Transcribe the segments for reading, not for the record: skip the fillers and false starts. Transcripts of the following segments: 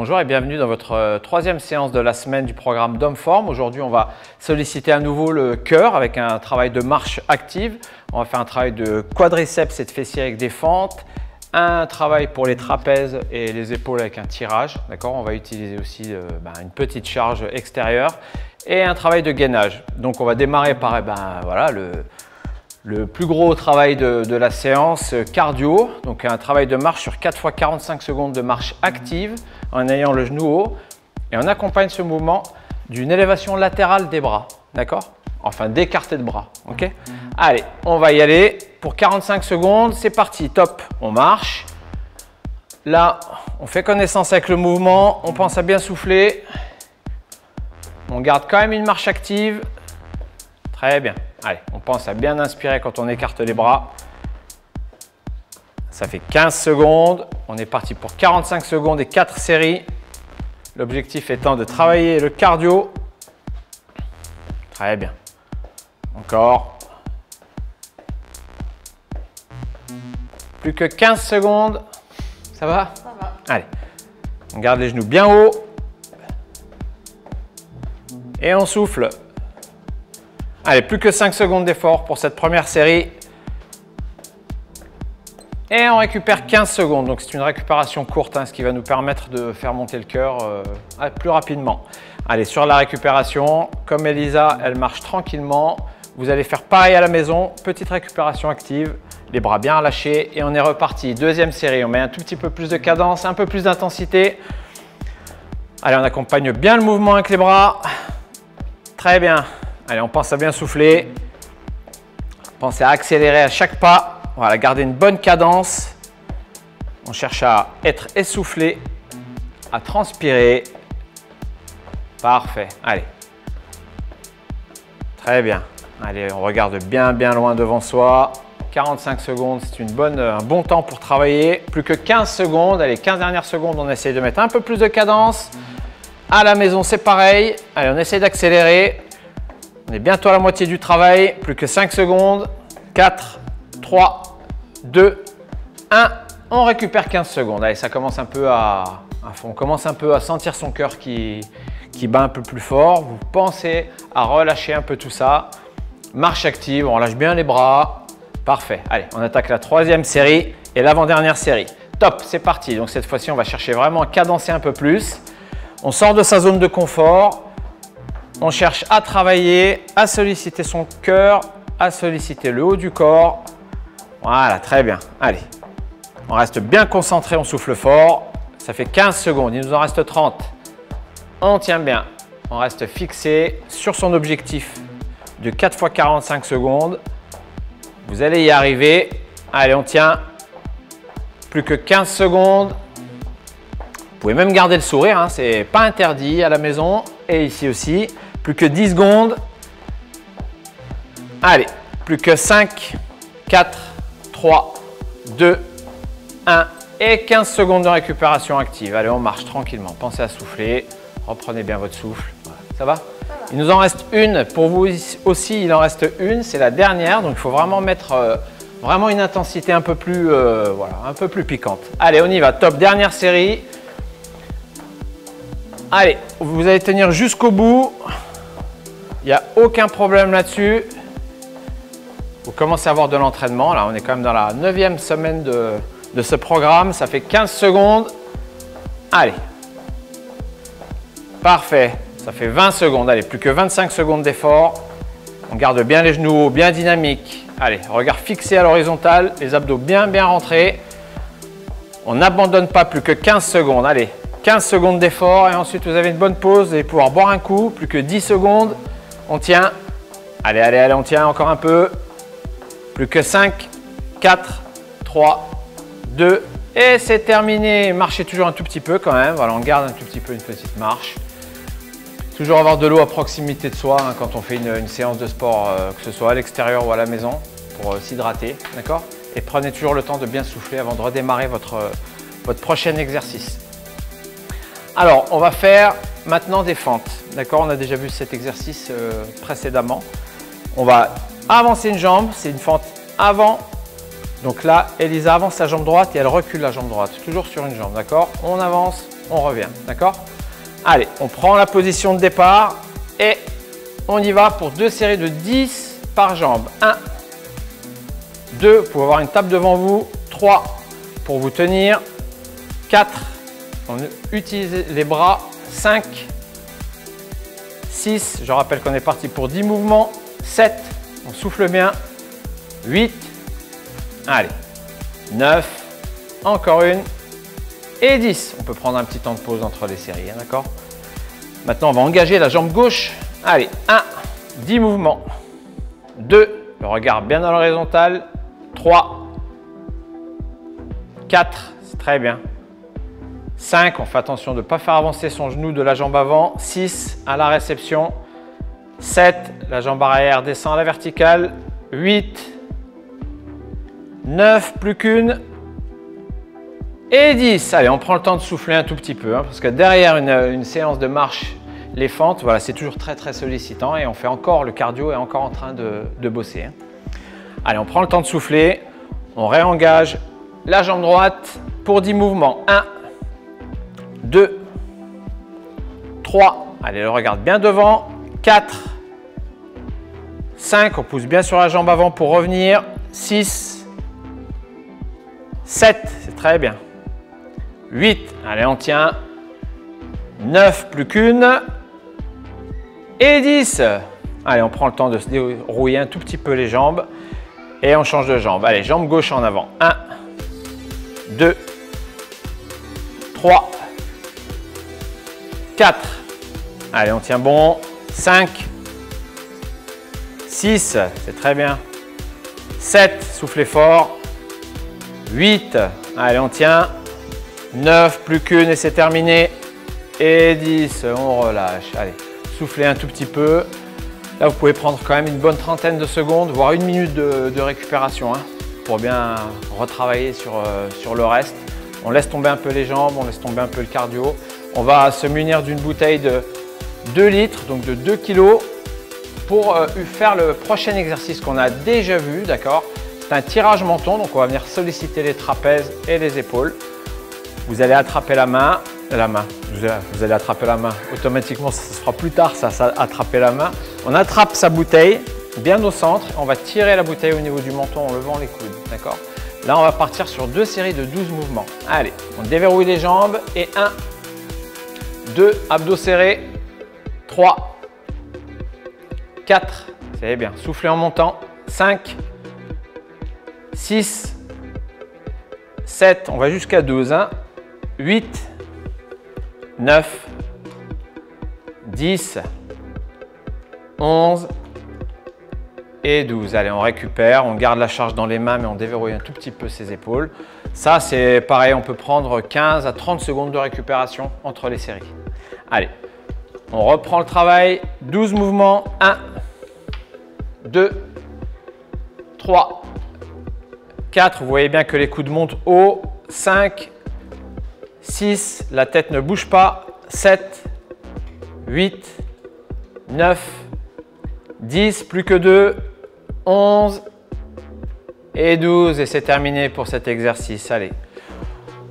Bonjour et bienvenue dans votre troisième séance de la semaine du programme Domform. Aujourd'hui, on va solliciter à nouveau le cœur avec un travail de marche active. On va faire un travail de quadriceps et de fessiers avec des fentes. Un travail pour les trapèzes et les épaules avec un tirage. D'accord, on va utiliser aussi une petite charge extérieure et un travail de gainage. Donc, on va démarrer par voilà, le plus gros travail de la séance cardio. Donc, un travail de marche sur 4 fois 45 secondes de marche active en ayant le genou haut. Et on accompagne ce mouvement d'une élévation latérale des bras. D'accord? Enfin, d'écarté de bras. Ok? Allez, on va y aller pour 45 secondes. C'est parti. Top. On marche. Là, on fait connaissance avec le mouvement. On pense à bien souffler. On garde quand même une marche active. Très bien. Allez, on pense à bien inspirer quand on écarte les bras. Ça fait 15 secondes. On est parti pour 45 secondes et 4 séries. L'objectif étant de travailler le cardio. Très bien. Encore. Plus que 15 secondes. Ça va? Ça va. Allez. On garde les genoux bien hauts. Et on souffle. Allez, plus que 5 secondes d'effort pour cette première série. Et on récupère 15 secondes. Donc, c'est une récupération courte, ce qui va nous permettre de faire monter le cœur plus rapidement. Allez, sur la récupération, comme Elisa, elle marche tranquillement. Vous allez faire pareil à la maison. Petite récupération active, les bras bien relâchés et on est reparti. Deuxième série, on met un tout petit peu plus de cadence, un peu plus d'intensité. Allez, on accompagne bien le mouvement avec les bras. Très bien. Allez, on pense à bien souffler. Pensez à accélérer à chaque pas. Voilà, garder une bonne cadence. On cherche à être essoufflé, à transpirer. Parfait. Allez. Très bien. Allez, on regarde bien loin devant soi. 45 secondes, c'est un bon temps pour travailler. Plus que 15 secondes. Allez, 15 dernières secondes, on essaye de mettre un peu plus de cadence. À la maison, c'est pareil. Allez, on essaye d'accélérer. On est bientôt à la moitié du travail. Plus que 5 secondes. 4, 3, 2, 1. On récupère 15 secondes. Allez, ça commence un peu on commence un peu à sentir son cœur qui bat un peu plus fort. Vous pensez à relâcher un peu tout ça. Marche active, on relâche bien les bras. Parfait. Allez, on attaque la troisième série et l'avant-dernière série. Top, c'est parti. Donc cette fois-ci, on va chercher vraiment à cadencer un peu plus. On sort de sa zone de confort. On cherche à travailler, à solliciter son cœur, à solliciter le haut du corps. Voilà, très bien. Allez, on reste bien concentré, on souffle fort. Ça fait 15 secondes, il nous en reste 30. On tient bien, on reste fixé sur son objectif de 4 fois 45 secondes. Vous allez y arriver. Allez, on tient. Plus que 15 secondes. Vous pouvez même garder le sourire, c'est pas interdit à la maison et ici aussi. Plus que 10 secondes. Allez, plus que 5, 4, 3, 2, 1 et 15 secondes de récupération active. Allez, on marche tranquillement. Pensez à souffler. Reprenez bien votre souffle. Voilà. Ça va? Il nous en reste une. Pour vous aussi, il en reste une. C'est la dernière. Donc, il faut vraiment mettre vraiment une intensité un peu plus, un peu plus piquante. Allez, on y va. Top. Dernière série. Allez, vous allez tenir jusqu'au bout. Il n'y a aucun problème là-dessus. Vous commencez à avoir de l'entraînement. Là, on est quand même dans la 9e semaine de ce programme. Ça fait 15 secondes. Allez. Parfait. Ça fait 20 secondes. Allez, plus que 25 secondes d'effort. On garde bien les genoux hauts, bien dynamiques. Allez, regard fixé à l'horizontale. Les abdos bien rentrés. On n'abandonne pas, plus que 15 secondes. Allez, 15 secondes d'effort. Et ensuite, vous avez une bonne pause. Vous allez pouvoir boire un coup. Plus que 10 secondes. On tient. Allez, on tient encore un peu. Plus que 5, 4, 3, 2 et c'est terminé. Marchez toujours un tout petit peu quand même. Voilà, on garde un tout petit peu une petite marche. Toujours avoir de l'eau à proximité de soi quand on fait une séance de sport, que ce soit à l'extérieur ou à la maison, pour s'hydrater. D'accord? Et prenez toujours le temps de bien souffler avant de redémarrer votre prochain exercice. Alors, on va faire maintenant des fentes. D'accord? On a déjà vu cet exercice précédemment. On va avancer une jambe, c'est une fente avant. Donc là, Elisa avance sa jambe droite et elle recule la jambe droite, toujours sur une jambe, d'accord? On avance, on revient, d'accord? Allez, on prend la position de départ et on y va pour 2 séries de 10 par jambe. 1, 2, vous pouvez avoir une table devant vous. 3, pour vous tenir. 4, on utilise les bras. 5, 6, je rappelle qu'on est parti pour 10 mouvements. 7, on souffle bien. 8, allez, 9, encore une. Et 10, on peut prendre un petit temps de pause entre les séries, hein, d'accord? Maintenant, on va engager la jambe gauche. Allez, 1, 10 mouvements. 2, le regard bien dans l'horizontale. 3, 4, c'est très bien. 5, on fait attention de ne pas faire avancer son genou de la jambe avant. 6, à la réception. 7, la jambe arrière descend à la verticale. 8, 9, plus qu'une. Et 10. Allez, on prend le temps de souffler un tout petit peu, hein, parce que derrière une séance de marche, les fentes, voilà, c'est toujours très sollicitant et on fait encore, le cardio est encore en train de bosser. Hein. Allez, on prend le temps de souffler, on réengage la jambe droite pour 10 mouvements. 1, 2, 3, allez, le regarde bien devant. 4, 5, on pousse bien sur la jambe avant pour revenir. 6, 7, c'est très bien. 8, allez, on tient. 9, plus qu'une. Et 10. Allez, on prend le temps de se dérouiller un tout petit peu les jambes. Et on change de jambe. Allez, jambe gauche en avant. 1, 2, 3, 4. Allez, on tient bon. 5, 6, c'est très bien. 7, soufflez fort. 8, allez, on tient. 9, plus qu'une et c'est terminé. Et 10, on relâche. Allez, soufflez un tout petit peu. Là, vous pouvez prendre quand même une bonne trentaine de secondes, voire 1 minute de récupération, hein, pour bien retravailler sur le reste. On laisse tomber un peu les jambes, on laisse tomber un peu le cardio. On va se munir d'une bouteille de 2 litres, donc de 2 kg, pour faire le prochain exercice qu'on a déjà vu, d'accord? C'est un tirage menton, donc on va venir solliciter les trapèzes et les épaules. Vous allez attraper vous allez attraper la main. Automatiquement, ça se fera plus tard, ça attraper la main. On attrape sa bouteille bien au centre. On va tirer la bouteille au niveau du menton en levant les coudes. D'accord? Là, on va partir sur 2 séries de 12 mouvements. Allez, on déverrouille les jambes. Et 1, 2, abdos serrés. 3, 4, c'est bien. Soufflez en montant. 5, 6, 7, on va jusqu'à 12. 8, 9, 10, 11 et 12. Allez, on récupère, on garde la charge dans les mains, mais on déverrouille un tout petit peu ses épaules. Ça, c'est pareil, on peut prendre 15 à 30 secondes de récupération entre les séries. Allez, on reprend le travail. 12 mouvements. 1, 2, 3, 4. Vous voyez bien que les coudes montent haut. 5, 6, la tête ne bouge pas. 7, 8, 9, 10, plus que 2, 11 et 12. Et c'est terminé pour cet exercice. Allez,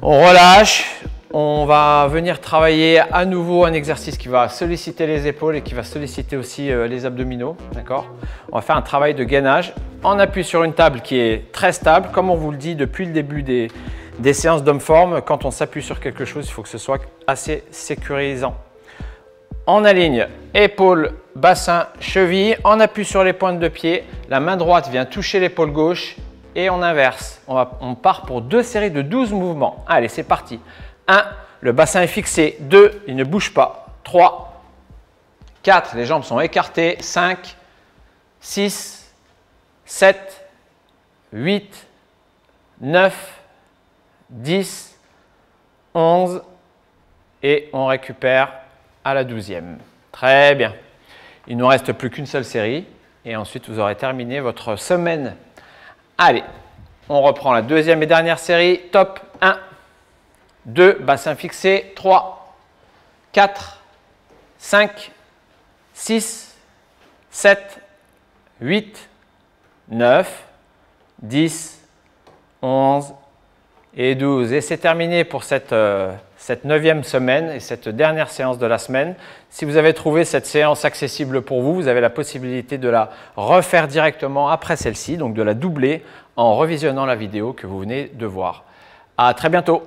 on relâche. On va venir travailler à nouveau un exercice qui va solliciter les épaules et qui va solliciter aussi les abdominaux. D'accord? On va faire un travail de gainage. On appuie sur une table qui est très stable. Comme on vous le dit depuis le début des séances d'homme-forme, quand on s'appuie sur quelque chose, il faut que ce soit assez sécurisant. On aligne épaules, bassin, cheville. On appuie sur les pointes de pied. La main droite vient toucher l'épaule gauche et on inverse. On part pour 2 séries de 12 mouvements. Allez, c'est parti. 1, le bassin est fixé. 2, il ne bouge pas. 3, 4, les jambes sont écartées. 5, 6, 7, 8, 9, 10, 11 et on récupère à la 12e. Très bien. Il ne nous reste plus qu'une seule série et ensuite vous aurez terminé votre semaine. Allez, on reprend la 2e et dernière série. Top. 1, 2, bassin fixé. 3, 4, 5, 6, 7, 8, 9, 10, 11 et 12. Et c'est terminé pour cette 9e semaine et cette dernière séance de la semaine. Si vous avez trouvé cette séance accessible pour vous, vous avez la possibilité de la refaire directement après celle-ci, donc de la doubler en revisionnant la vidéo que vous venez de voir. À très bientôt.